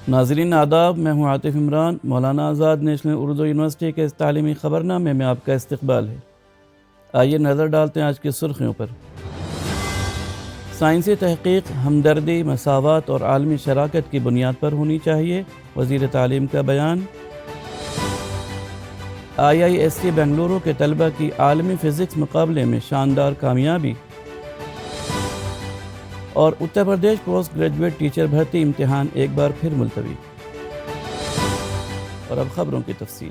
ناظرین آداب، میں ہوں عاطف عمران۔ مولانا آزاد نیشنل اردو یونیورسٹی کے اس تعلیمی خبرنامے میں آپ کا استقبال ہے۔ آئیے نظر ڈالتے ہیں آج کی سرخیوں پر۔ سائنسی تحقیق ہمدردی، مساوات اور عالمی شراکت کی بنیاد پر ہونی چاہیے، وزیر تعلیم کا بیان۔ IISc بنگلورو کے طلبہ کی عالمی فزکس مقابلے میں شاندار کامیابی، اور Uttar Pradesh post graduate teacher بھرتی امتحان ایک بار پھر ملتوی۔ اور اب خبروں کی تفصیل۔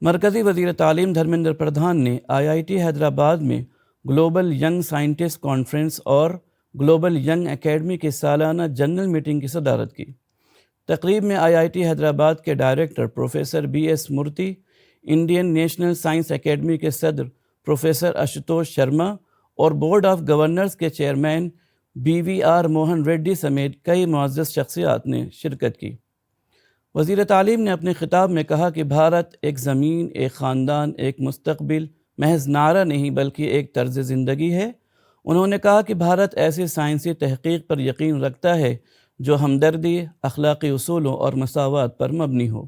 مرکزی وزیر تعلیم دھرمیندر پردھان نے IIT حیدرآباد میں گلوبل ینگ سائنٹسٹ کانفرنس اور گلوبل ینگ اکیڈمی کی سالانہ جنرل میٹنگ کی صدارت کی۔ تقریب میں IIT حیدرآباد کے ڈائریکٹر پروفیسر BS مورتی، انڈین نیشنل سائنس اکیڈمی کے صدر پروفیسر اشوتوش شرما اور بورڈ آف گورنرز کے چیئرمین BVR موہن ریڈی سمیت کئی معزز شخصیات نے شرکت کی۔ وزیر تعلیم نے اپنے خطاب میں کہا کہ بھارت ایک زمین، ایک خاندان، ایک مستقبل محض نعرہ نہیں بلکہ ایک طرز زندگی ہے۔ انہوں نے کہا کہ بھارت ایسی سائنسی تحقیق پر یقین رکھتا ہے جو ہمدردی، اخلاقی اصولوں اور مساوات پر مبنی ہو۔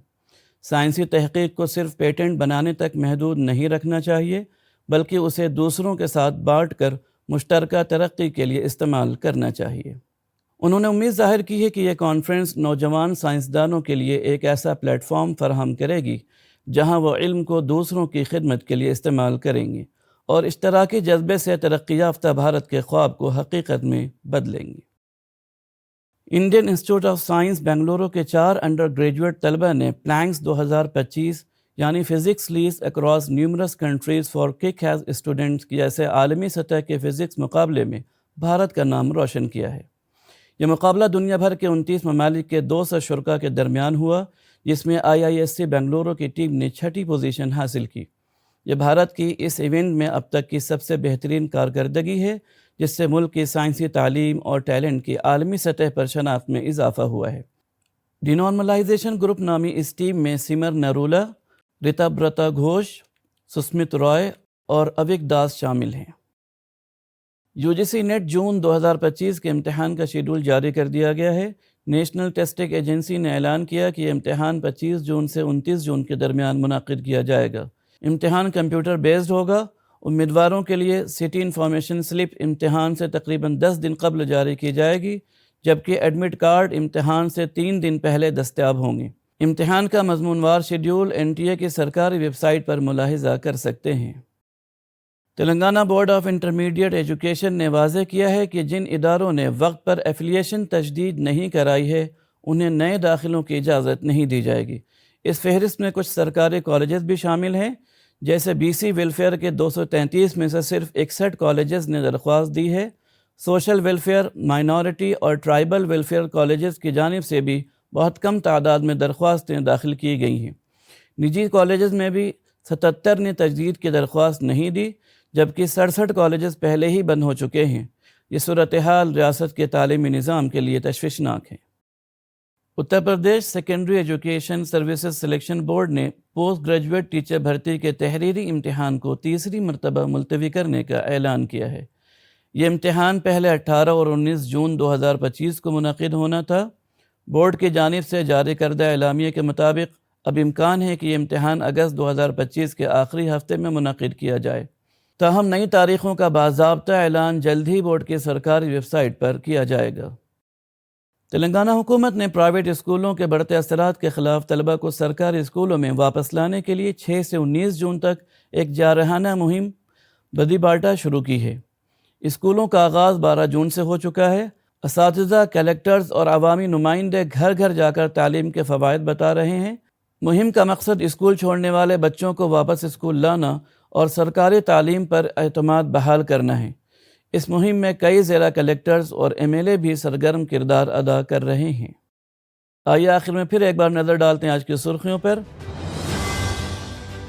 سائنسی تحقیق کو صرف پیٹنٹ بنانے تک محدود نہیں رکھنا چاہیے بلکہ اسے دوسروں کے ساتھ بانٹ کر مشترکہ ترقی کے لیے استعمال کرنا چاہیے۔ انہوں نے امید ظاہر کی ہے کہ یہ کانفرنس نوجوان سائنسدانوں کے لیے ایک ایسا پلیٹ فارم فراہم کرے گی جہاں وہ علم کو دوسروں کی خدمت کے لیے استعمال کریں گے اور اشتراکی جذبے سے ترقی یافتہ بھارت کے خواب کو حقیقت میں بدلیں گے۔ Indian institute of science Bengaluru کے 4 انڈر گریجویٹ طلبہ نے پلانکس 2025 یعنی physics league across numerous countries for kick ass students جیسے عالمی سطح کے فزکس مقابلے میں بھارت کا نام روشن کیا ہے۔ یہ مقابلہ دنیا بھر کے 29 ممالک کے 200 شرکاء کے درمیان ہوا، جس میں IISc بنگلورو کی ٹیم نے 6ٹھی پوزیشن حاصل کی۔ یہ بھارت کی اس ایونٹ میں اب تک کی سب سے بہترین کارکردگی ہے، جس سے ملک کی سائنسی تعلیم اور ٹیلنٹ کی عالمی سطح پر شناخت میں اضافہ ہوا ہے۔ ڈی نارملائزیشن گروپ نامی اس ٹیم میں سمر نرولا، ریتا برتا گھوش، سسمت رائے اور اوک داس شامل ہیں۔ UGC نیٹ جون 2025 کے امتحان کا شیڈول جاری کر دیا گیا ہے۔ نیشنل ٹیسٹنگ ایجنسی نے اعلان کیا کہ یہ امتحان 25 جون سے 29 جون کے درمیان منعقد کیا جائے گا۔ امتحان کمپیوٹر بیسڈ ہوگا۔ امیدواروں کے لیے سٹی انفارمیشن سلپ امتحان سے تقریباً 10 دن قبل جاری کی جائے گی، جبکہ ایڈمٹ کارڈ امتحان سے 3 دن پہلے دستیاب ہوں گے۔ امتحان کا مضمون وار شیڈول NTA کی سرکاری ویب سائٹ پر ملاحظہ کر سکتے ہیں۔ Telangana board of intermediate education نے واضح کیا ہے کہ جن اداروں نے وقت پر ایفیلیشن تجدید نہیں کرائی ہے انہیں نئے داخلوں کی اجازت نہیں دی جائے گی۔ اس فہرست میں کچھ سرکاری کالجز بھی شامل ہیں، جیسے BC ویلفیئر کے 233 میں سے صرف 61 کالجز نے درخواست دی ہے۔ سوشل ویلفیئر، مائنورٹی اور ٹرائبل ویلفیئر کالجز کی جانب سے بھی بہت کم تعداد میں درخواستیں داخل کی گئی ہیں۔ نجی کالجز میں بھی 77 نے تجدید کی درخواست نہیں دی، جبکہ 67 کالجز پہلے ہی بند ہو چکے ہیں۔ یہ صورتحال ریاست کے تعلیمی نظام کے لیے تشویشناک ہے۔ Uttar Pradesh secondary education services selection board نے پوسٹ گریجویٹ ٹیچر بھرتی کے تحریری امتحان کو تیسری مرتبہ ملتوی کرنے کا اعلان کیا ہے۔ یہ امتحان پہلے 18 اور 19 جون 2025 کو منعقد ہونا تھا۔ بورڈ کی جانب سے جاری کردہ اعلامیے کے مطابق اب امکان ہے کہ یہ امتحان اگست 2025 کے آخری ہفتے میں منعقد کیا جائے۔ تاہم نئی تاریخوں کا باضابطہ اعلان جلد ہی بورڈ کی سرکاری ویب سائٹ پر کیا جائے گا۔ تلنگانہ حکومت نے پرائیویٹ اسکولوں کے بڑھتے اثرات کے خلاف طلبہ کو سرکاری اسکولوں میں واپس لانے کے لیے 6 سے 19 جون تک ایک جارحانہ مہم بدی باٹا شروع کی ہے۔ اسکولوں کا آغاز 12 جون سے ہو چکا ہے۔ اساتذہ، کلیکٹرز اور عوامی نمائندے گھر گھر جا کر تعلیم کے فوائد بتا رہے ہیں۔ مہم کا مقصد اسکول چھوڑنے والے بچوں کو واپس اسکول لانا اور سرکاری تعلیم پر اعتماد بحال کرنا ہے۔ اس مہم میں کئی ضلع کلیکٹرز اور MLA بھی سرگرم کردار ادا کر رہے ہیں۔ آئیے آخر میں پھر ایک بار نظر ڈالتے ہیں آج کی سرخیوں پر۔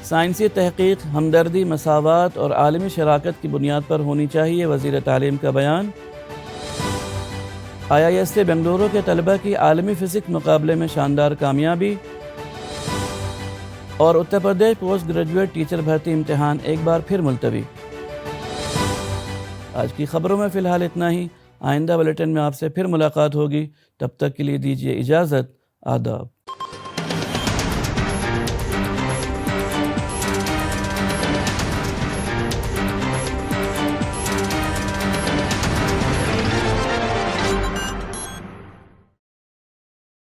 سائنسی تحقیق ہمدردی، مساوات اور عالمی شراکت کی بنیاد پر ہونی چاہیے، وزیر تعلیم کا بیان۔ IISc بنگلورو کے طلبہ کی عالمی فزکس مقابلے میں شاندار کامیابی، اور Uttar Pradesh post graduate teacher بھرتی امتحان ایک بار پھر ملتوی۔ آج کی خبروں میں فی الحال اتنا ہی۔ آئندہ بلیٹن میں آپ سے پھر ملاقات ہوگی، تب تک کے لیے دیجیے اجازت، آداب۔